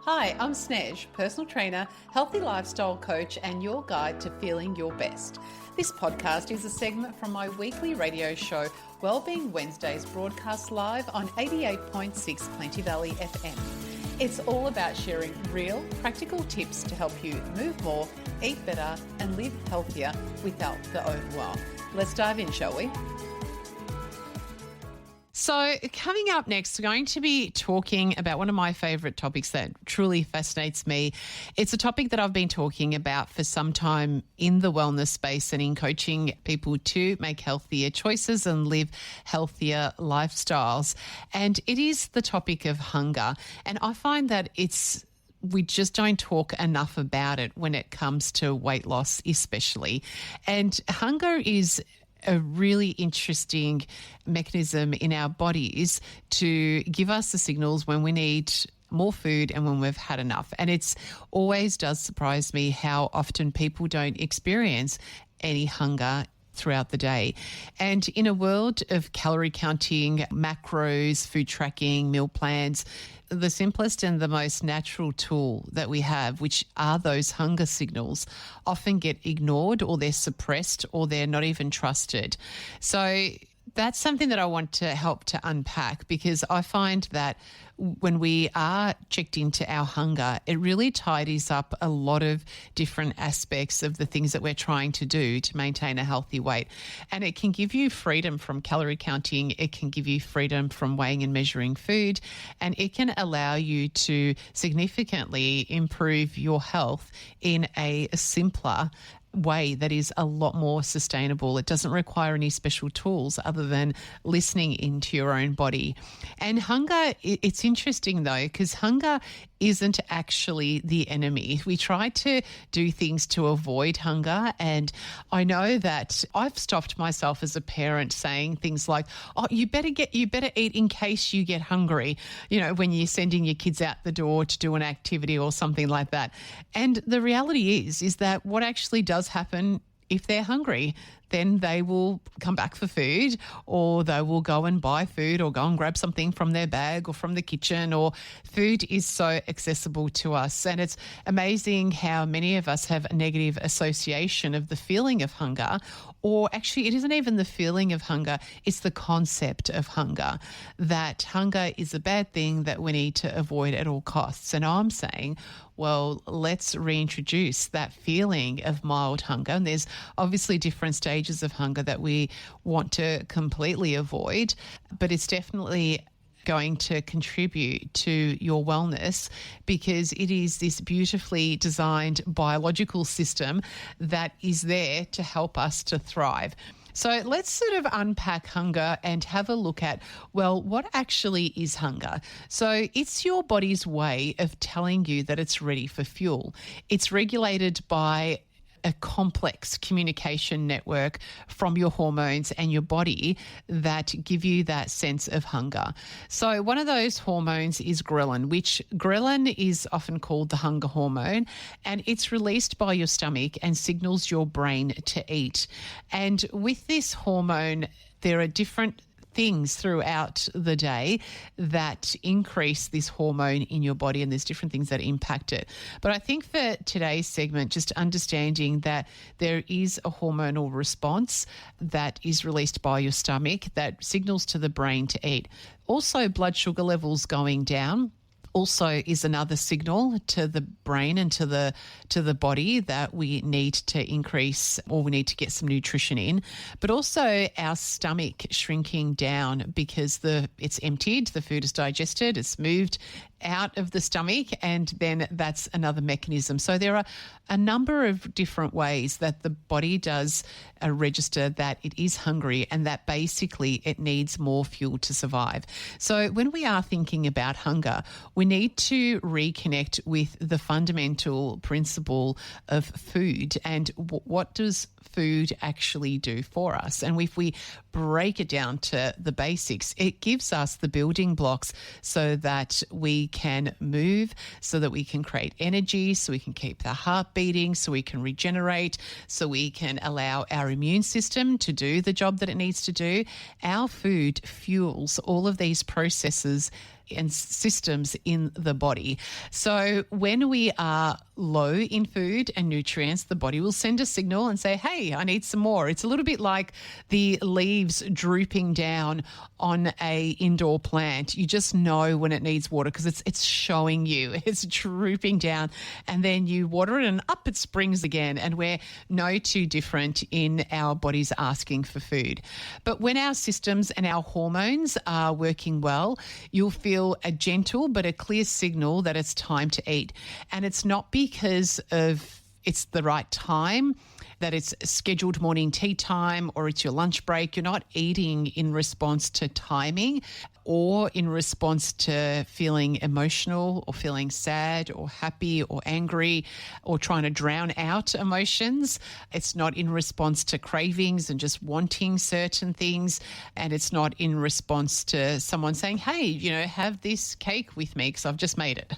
Hi, I'm Snez, personal trainer, healthy lifestyle coach, and your guide to feeling your best. This podcast is a segment from my weekly radio show, Wellbeing Wednesdays, broadcast live on 88.6 Plenty Valley FM. It's all about sharing real, practical tips to help you move more, eat better, and live healthier without the overwhelm. Let's dive in, shall we? So coming up next, we're going to be talking about one of my favourite topics that truly fascinates me. It's a topic that I've been talking about for some time in the wellness space and in coaching people to make healthier choices and live healthier lifestyles. And it is the topic of hunger. And I find that we just don't talk enough about it when it comes to weight loss especially. And hunger is a really interesting mechanism in our bodies to give us the signals when we need more food and when we've had enough. And it's always does surprise me how often people don't experience any hunger throughout the day. And in a world of calorie counting, macros, food tracking, meal plans, the simplest and the most natural tool that we have, which are those hunger signals, often get ignored or they're suppressed or they're not even trusted. So that's something that I want to help to unpack, because I find that when we are checked into our hunger, it really tidies up a lot of different aspects of the things that we're trying to do to maintain a healthy weight. And it can give you freedom from calorie counting. It can give you freedom from weighing and measuring food. And it can allow you to significantly improve your health in a simpler way that is a lot more sustainable. It doesn't require any special tools other than listening into your own body. And hunger, it's interesting though, because hunger isn't actually the enemy. We try to do things to avoid hunger. And I know that I've stopped myself as a parent saying things like, oh, you better eat in case you get hungry, when you're sending your kids out the door to do an activity or something like that. And the reality is that what actually does happen, if they're hungry, then they will come back for food, or they will go and buy food or go and grab something from their bag or from the kitchen, or food is so accessible to us. And it's amazing how many of us have a negative association of the feeling of hunger, or actually it isn't even the feeling of hunger, it's the concept of hunger, that hunger is a bad thing that we need to avoid at all costs. And I'm saying, well, let's reintroduce that feeling of mild hunger. And there's obviously different stages of hunger that we want to completely avoid, but it's definitely going to contribute to your wellness, because it is this beautifully designed biological system that is there to help us to thrive. So let's sort of unpack hunger and have a look at, well, what actually is hunger? So it's your body's way of telling you that it's ready for fuel. It's regulated by a complex communication network from your hormones and your body that give you that sense of hunger. So one of those hormones is ghrelin, which ghrelin is often called the hunger hormone, and it's released by your stomach and signals your brain to eat. And with this hormone, there are different things throughout the day that increase this hormone in your body, and there's different things that impact it. But I think for today's segment, just understanding that there is a hormonal response that is released by your stomach that signals to the brain to eat. Also, blood sugar levels going down also is another signal to the brain and to the body that we need to increase, or we need to get some nutrition in. But also our stomach shrinking down because it's emptied, the food is digested, it's moved out of the stomach, and then that's another mechanism. So there are a number of different ways that the body does register that it is hungry and that basically it needs more fuel to survive. So when we are thinking about hunger, we need to reconnect with the fundamental principle of food and what does food actually do for us. And if we break it down to the basics, it gives us the building blocks so that we can move, so that we can create energy, so we can keep the heart beating, so we can regenerate, so we can allow our immune system to do the job that it needs to do. Our food fuels all of these processes and systems in the body. So when we are low in food and nutrients, the body will send a signal and say, hey, I need some more. It's a little bit like the leaves drooping down on a indoor plant. You just know when it needs water because it's showing you. It's drooping down, and then you water it and up it springs again. And we're no too different in our bodies asking for food. But when our systems and our hormones are working well, you'll feel a gentle but a clear signal that it's time to eat. And it's not because of it's the right time, that it's scheduled morning tea time or it's your lunch break. You're not eating in response to timing or in response to feeling emotional or feeling sad or happy or angry or trying to drown out emotions. It's not in response to cravings and just wanting certain things. And it's not in response to someone saying, hey, have this cake with me because I've just made it.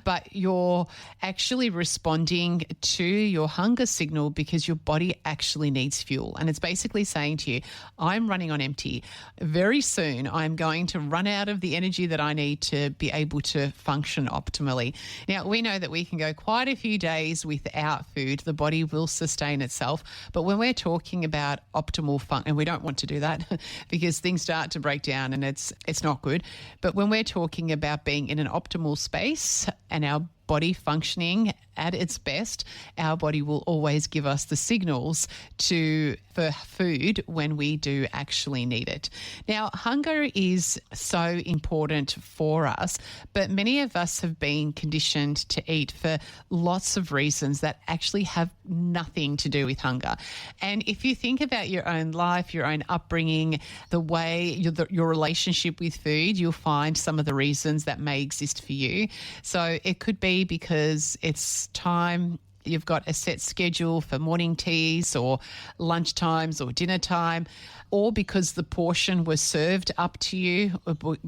But you're actually responding to your hunger signal because your body actually needs fuel. And it's basically saying to you, I'm running on empty. Very soon I'm going to run out of the energy that I need to be able to function optimally. Now, we know that we can go quite a few days without food. The body will sustain itself. But when we're talking about optimal function, and we don't want to do that because things start to break down and it's not good. But when we're talking about being in an optimal space and our body functioning at its best, our body will always give us the signals for food when we do actually need it. Now, hunger is so important for us, but many of us have been conditioned to eat for lots of reasons that actually have nothing to do with hunger. And if you think about your own life, your own upbringing, the way your relationship with food, you'll find some of the reasons that may exist for you. So it could be because it's time, you've got a set schedule for morning teas or lunch times or dinner time, or because the portion was served up to you,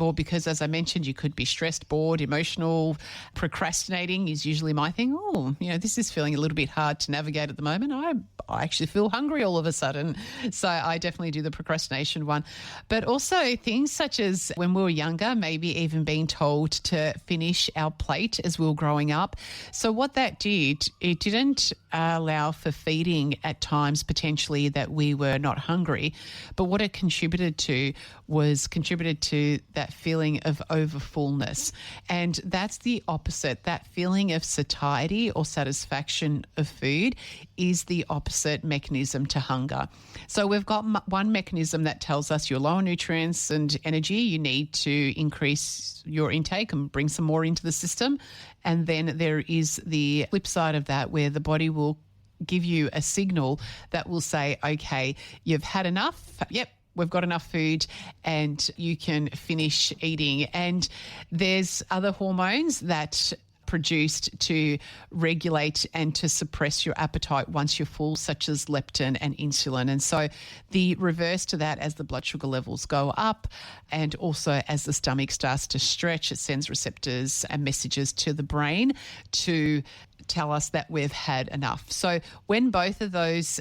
or because, as I mentioned, you could be stressed, bored, emotional. Procrastinating is usually my thing. This is feeling a little bit hard to navigate at the moment. I actually feel hungry all of a sudden. So I definitely do the procrastination one. But also things such as when we were younger, maybe even being told to finish our plate as we were growing up. So what that did, it didn't allow for feeding at times potentially that we were not hungry. But what it contributed to that feeling of overfullness. And that's the opposite. That feeling of satiety or satisfaction of food is the opposite mechanism to hunger. So we've got one mechanism that tells us you're low on nutrients and energy. You need to increase your intake and bring some more into the system. And then there is the flip side of that where the body will give you a signal that will say, okay, you've had enough. Yep, we've got enough food and you can finish eating. And there's other hormones that produced to regulate and to suppress your appetite once you're full, such as leptin and insulin. And so the reverse to that, as the blood sugar levels go up and also as the stomach starts to stretch, it sends receptors and messages to the brain to tell us that we've had enough. So when both of those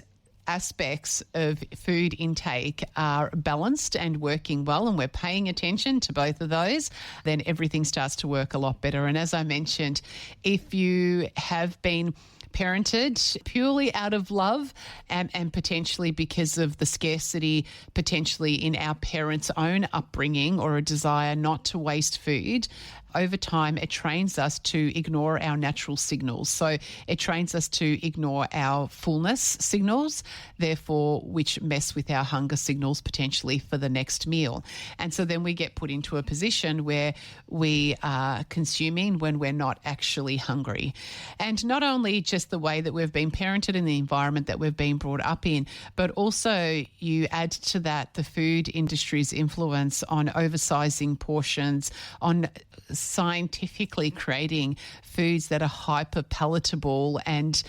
aspects of food intake are balanced and working well, and we're paying attention to both of those, then everything starts to work a lot better. And as I mentioned, if you have been parented purely out of love and potentially because of the scarcity potentially in our parents' own upbringing or a desire not to waste food, over time it trains us to ignore our natural signals. So it trains us to ignore our fullness signals, therefore which mess with our hunger signals potentially for the next meal. And so then we get put into a position where we are consuming when we're not actually hungry. And not only just the way that we've been parented in the environment that we've been brought up in, but also you add to that the food industry's influence on oversizing portions, on scientifically creating foods that are hyper palatable and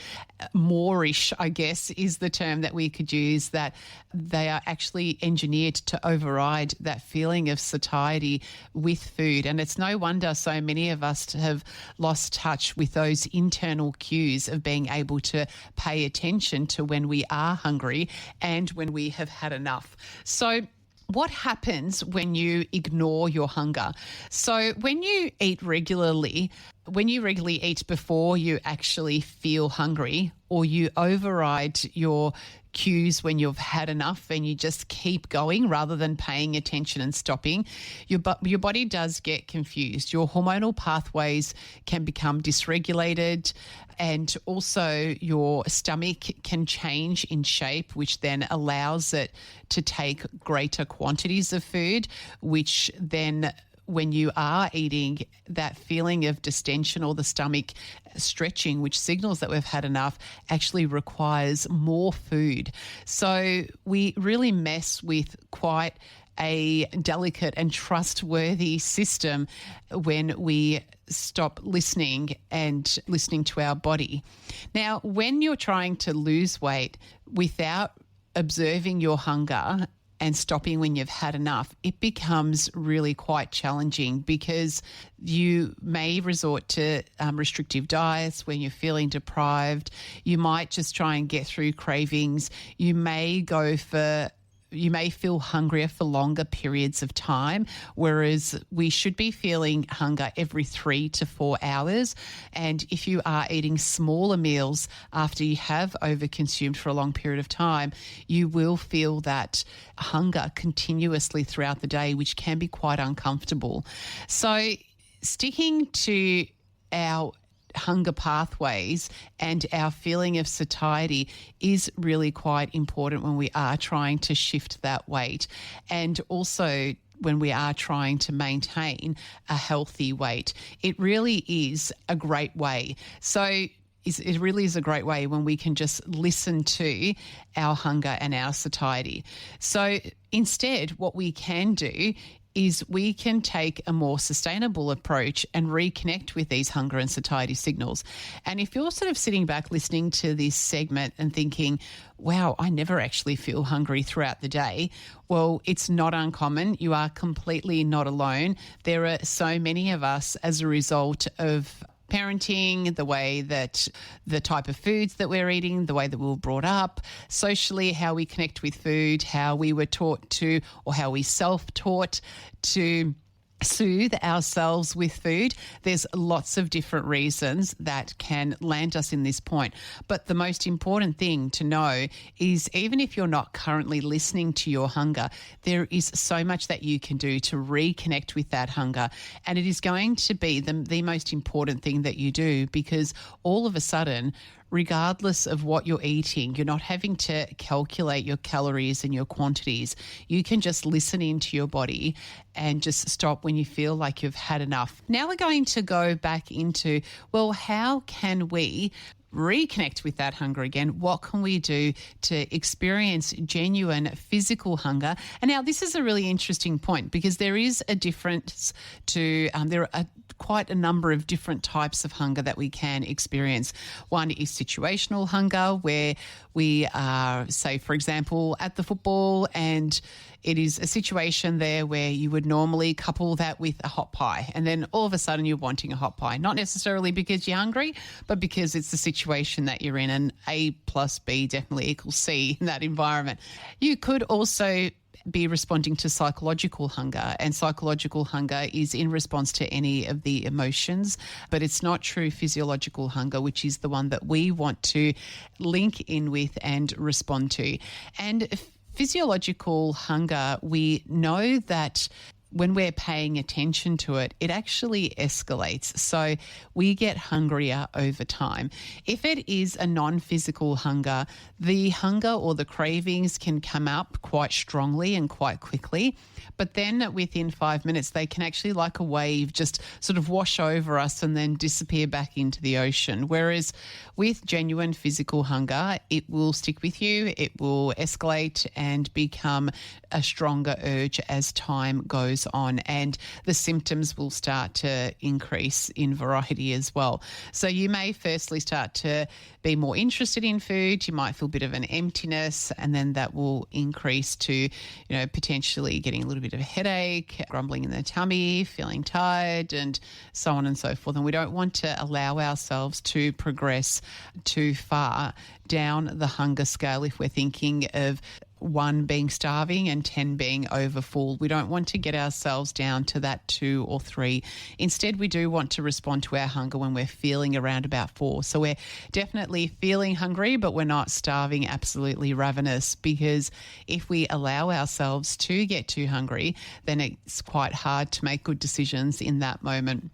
moreish, I guess, is the term that we could use, that they are actually engineered to override that feeling of satiety with food. And it's no wonder so many of us have lost touch with those internal cues of being able to pay attention to when we are hungry and when we have had enough. So what happens when you ignore your hunger? So when you eat regularly, when you regularly eat before you actually feel hungry, or you override your cues when you've had enough and you just keep going rather than paying attention and stopping, your body does get confused. Your hormonal pathways can become dysregulated, and also your stomach can change in shape, which then allows it to take greater quantities of food, which then when you are eating, that feeling of distension or the stomach stretching, which signals that we've had enough, actually requires more food. So we really mess with quite a delicate and trustworthy system when we stop listening and listening to our body. Now, when you're trying to lose weight without observing your hunger and stopping when you've had enough, it becomes really quite challenging, because you may resort to restrictive diets when you're feeling deprived. You might just try and get through cravings. You may feel hungrier for longer periods of time, whereas we should be feeling hunger every 3 to 4 hours. And if you are eating smaller meals after you have overconsumed for a long period of time, you will feel that hunger continuously throughout the day, which can be quite uncomfortable. So sticking to our hunger pathways and our feeling of satiety is really quite important when we are trying to shift that weight, and also when we are trying to maintain a healthy weight. It really is a great way. So it really is a great way when we can just listen to our hunger and our satiety. So instead, what we can do is we can take a more sustainable approach and reconnect with these hunger and satiety signals. And if you're sort of sitting back listening to this segment and thinking, wow, I never actually feel hungry throughout the day, well, it's not uncommon. You are completely not alone. There are so many of us as a result of parenting, the way that the type of foods that we're eating, the way that we were brought up, socially, how we connect with food, how we were taught to, or how we self-taught to soothe ourselves with food. There's lots of different reasons that can land us in this point. But the most important thing to know is, even if you're not currently listening to your hunger, there is so much that you can do to reconnect with that hunger. And it is going to be the most important thing that you do, because all of a sudden, regardless of what you're eating, you're not having to calculate your calories and your quantities. You can just listen into your body and just stop when you feel like you've had enough. Now we're going to go back into, well, how can we reconnect with that hunger again? What can we do to experience genuine physical hunger? And now this is a really interesting point, because there is a difference to, there are quite a number of different types of hunger that we can experience. One is situational hunger, where we are, say, for example, at the football, and it is a situation there where you would normally couple that with a hot pie, and then all of a sudden you're wanting a hot pie, not necessarily because you're hungry, but because it's the situation that you're in, and A plus B definitely equals C in that environment. You could also be responding to psychological hunger, and psychological hunger is in response to any of the emotions, but it's not true physiological hunger, which is the one that we want to link in with and respond to. And physiological hunger, we know that when we're paying attention to it, it actually escalates. So we get hungrier over time. If it is a non-physical hunger, the hunger or the cravings can come up quite strongly and quite quickly. But then within 5 minutes, they can actually, like a wave, just sort of wash over us and then disappear back into the ocean. Whereas with genuine physical hunger, it will stick with you, it will escalate and become a stronger urge as time goes on, and the symptoms will start to increase in variety as well. So you may firstly start to be more interested in food, you might feel a bit of an emptiness, and then that will increase to, potentially getting a little bit of a headache, grumbling in the tummy, feeling tired, and so on and so forth. And we don't want to allow ourselves to progress too far down the hunger scale if we're thinking of 1 being starving and 10 being overfull. We don't want to get ourselves down to that 2 or 3. Instead, we do want to respond to our hunger when we're feeling around about 4. So we're definitely feeling hungry, but we're not starving, absolutely ravenous, because if we allow ourselves to get too hungry, then it's quite hard to make good decisions in that moment.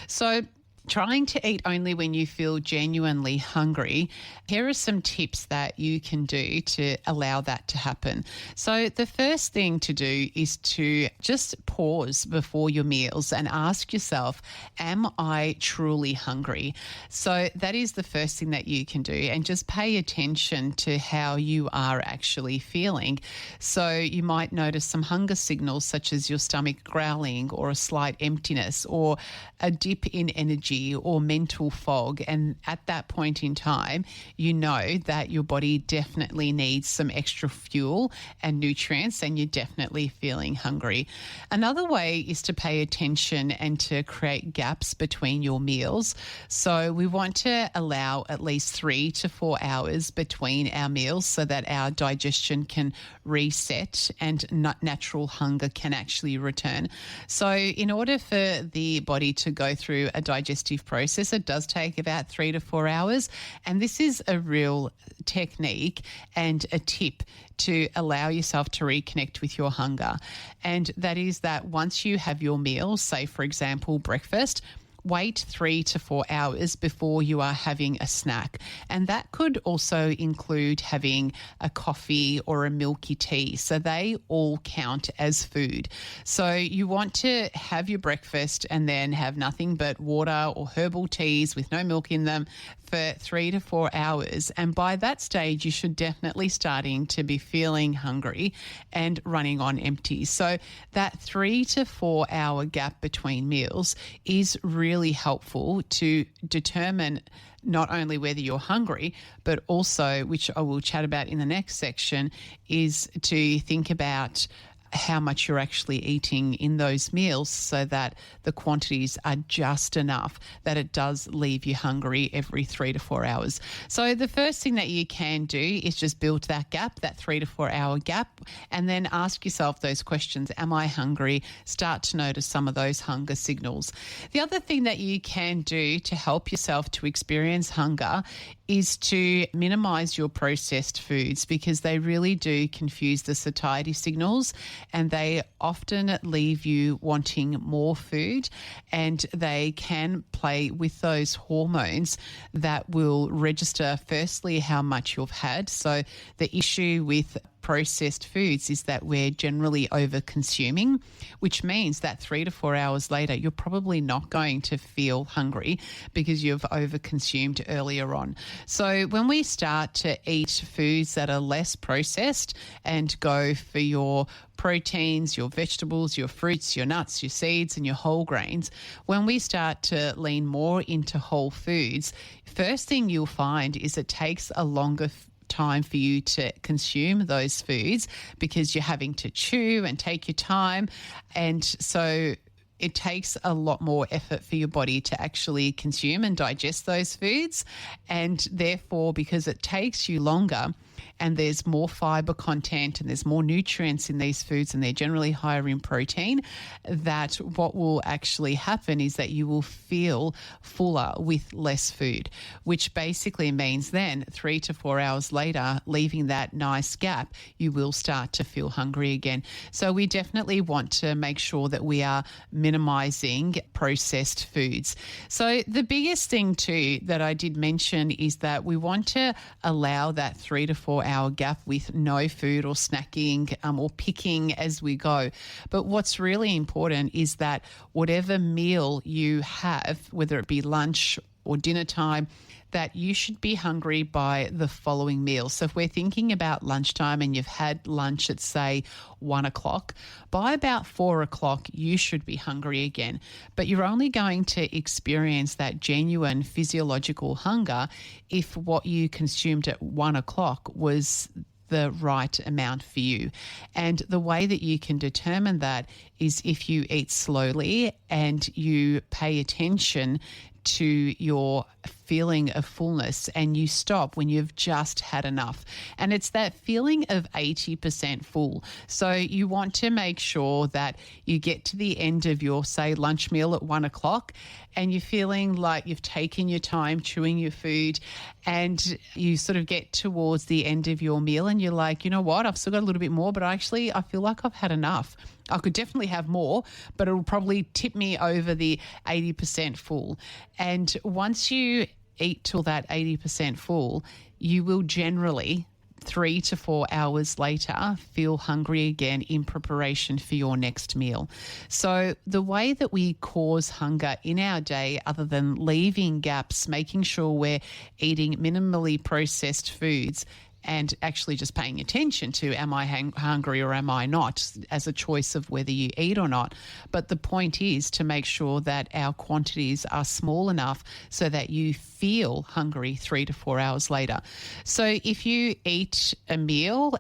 So trying to eat only when you feel genuinely hungry, here are some tips that you can do to allow that to happen. So the first thing to do is to just pause before your meals and ask yourself, am I truly hungry? So that is the first thing that you can do, and just pay attention to how you are actually feeling. So you might notice some hunger signals such as your stomach growling or a slight emptiness or a dip in energy or mental fog. And at that point in time, you know that your body definitely needs some extra fuel and nutrients, and you're definitely feeling hungry. Another way is to pay attention and to create gaps between your meals. So we want to allow at least 3 to 4 hours between our meals so that our digestion can reset and natural hunger can actually return. So in order for the body to go through a digestive process, it does take about 3 to 4 hours. And this is a real technique and a tip to allow yourself to reconnect with your hunger. And that is that once you have your meal, say for example, breakfast, wait 3 to 4 hours before you are having a snack. And that could also include having a coffee or a milky tea. So they all count as food. So you want to have your breakfast and then have nothing but water or herbal teas with no milk in them for 3 to 4 hours. And by that stage, you should definitely starting to be feeling hungry and running on empty. So that 3 to 4 hour gap between meals is really helpful to determine not only whether you're hungry, but also, which I will chat about in the next section, is to think about how much you're actually eating in those meals so that the quantities are just enough that it does leave you hungry every 3 to 4 hours. So the first thing that you can do is just build that gap, that 3 to 4 hour gap, and then ask yourself those questions. Am I hungry? Start to notice some of those hunger signals. The other thing that you can do to help yourself to experience hunger is to minimize your processed foods, because they really do confuse the satiety signals and they often leave you wanting more food, and they can play with those hormones that will register firstly how much you've had. So the issue with processed foods is that we're generally over consuming, which means that 3 to 4 hours later, you're probably not going to feel hungry because you've over consumed earlier on. So when we start to eat foods that are less processed and go for your proteins, your vegetables, your fruits, your nuts, your seeds, and your whole grains, when we start to lean more into whole foods, first thing you'll find is it takes a longer time for you to consume those foods because you're having to chew and take your time. And so it takes a lot more effort for your body to actually consume and digest those foods. And therefore, because it takes you longer and there's more fiber content and there's more nutrients in these foods and they're generally higher in protein, that what will actually happen is that you will feel fuller with less food, which basically means then 3 to 4 hours later, leaving that nice gap, you will start to feel hungry again. So we definitely want to make sure that we are minimizing processed foods. So the biggest thing too that I did mention is that we want to allow that 3 to 4 hour gap with no food or snacking or picking as we go. But what's really important is that whatever meal you have, whether it be lunch or dinner time, that you should be hungry by the following meal. So if we're thinking about lunchtime and you've had lunch at, say, 1 o'clock, by about 4 o'clock, you should be hungry again. But you're only going to experience that genuine physiological hunger if what you consumed at 1 o'clock was the right amount for you. And the way that you can determine that is if you eat slowly and you pay attention to your feeling of fullness and you stop when you've just had enough. And it's that feeling of 80% full. So you want to make sure that you get to the end of your, say, lunch meal at 1 o'clock and you're feeling like you've taken your time chewing your food and you sort of get towards the end of your meal and you're like, you know what, I've still got a little bit more, but actually I feel like I've had enough. I could definitely have more, but it'll probably tip me over the 80% full. And once you eat till that 80% full, you will generally 3 to 4 hours later feel hungry again in preparation for your next meal. So the way that we cause hunger in our day, other than leaving gaps, making sure we're eating minimally processed foods and actually just paying attention to am I hungry or am I not as a choice of whether you eat or not. But the point is to make sure that our quantities are small enough so that you feel hungry 3 to 4 hours later. So if you eat a meal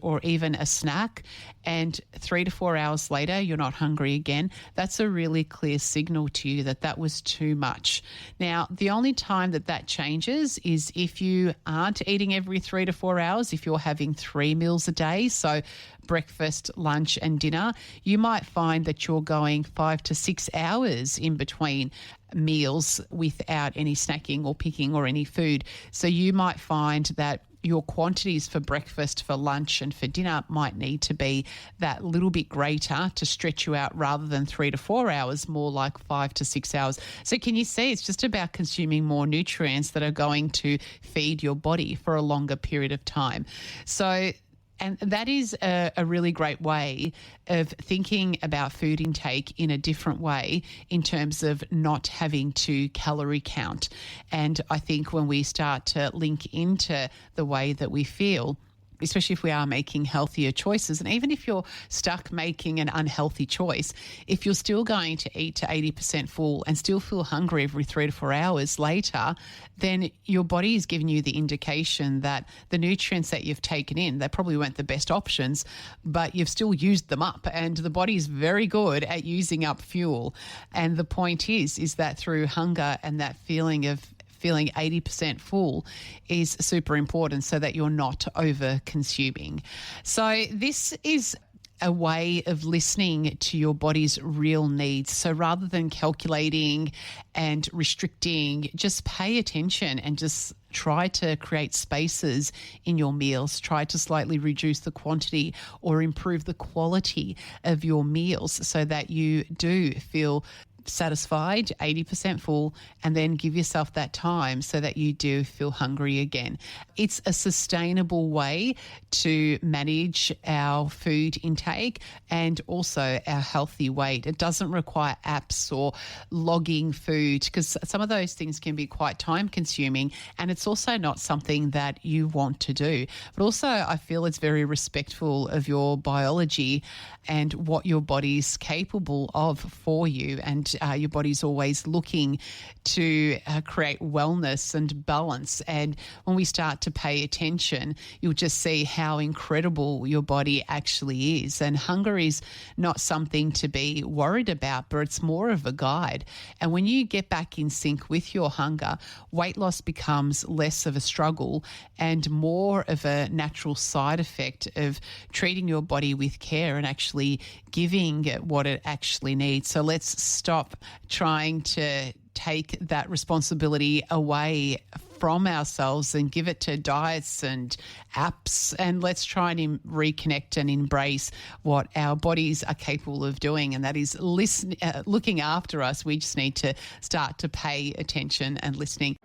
or even a snack and 3 to 4 hours later you're not hungry again, that's a really clear signal to you that that was too much. Now, the only time that changes is if you aren't eating every 3 to 4 hours, if you're having 3 meals a day, so breakfast, lunch and dinner, you might find that you're going 5 to 6 hours in between meals without any snacking or picking or any food. So you might find that your quantities for breakfast, for lunch and for dinner might need to be that little bit greater to stretch you out rather than 3 to 4 hours, more like 5 to 6 hours. So can you see it's just about consuming more nutrients that are going to feed your body for a longer period of time. And that is a really great way of thinking about food intake in a different way in terms of not having to calorie count. And I think when we start to link into the way that we feel, especially if we are making healthier choices. And even if you're stuck making an unhealthy choice, if you're still going to eat to 80% full and still feel hungry every 3 to 4 hours later, then your body is giving you the indication that the nutrients that you've taken in, they probably weren't the best options, but you've still used them up. And the body is very good at using up fuel. And the point is that through hunger and that feeling 80% full is super important so that you're not over consuming. So this is a way of listening to your body's real needs. So rather than calculating and restricting, just pay attention and just try to create spaces in your meals. Try to slightly reduce the quantity or improve the quality of your meals so that you do feel satisfied, 80% full, and then give yourself that time so that you do feel hungry again. It's a sustainable way to manage our food intake and also our healthy weight. It doesn't require apps or logging food because some of those things can be quite time consuming, and it's also not something that you want to do. But also I feel it's very respectful of your biology and what your body's capable of for you, and your body's always looking to create wellness and balance. And when we start to pay attention, you'll just see how incredible your body actually is. And hunger is not something to be worried about, but it's more of a guide. And when you get back in sync with your hunger, weight loss becomes less of a struggle and more of a natural side effect of treating your body with care and actually giving it what it actually needs. So let's stop trying to take that responsibility away from ourselves and give it to diets and apps, and let's try and reconnect and embrace what our bodies are capable of doing, and that is looking after us. We just need to start to pay attention and listening.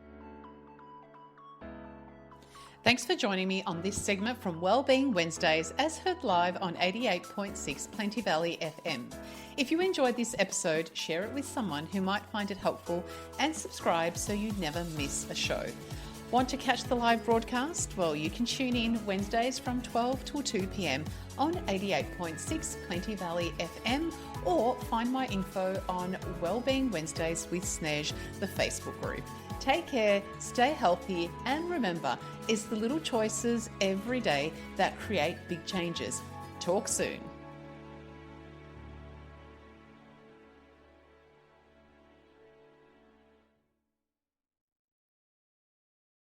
Thanks for joining me on this segment from Wellbeing Wednesdays, as heard live on 88.6 Plenty Valley FM. If you enjoyed this episode, share it with someone who might find it helpful and subscribe so you never miss a show. Want to catch the live broadcast? Well, you can tune in Wednesdays from 12 till 2 p.m. on 88.6 Plenty Valley FM, or find my info on Wellbeing Wednesdays with Snez, the Facebook group. Take care, stay healthy, and remember, it's the little choices every day that create big changes. Talk soon.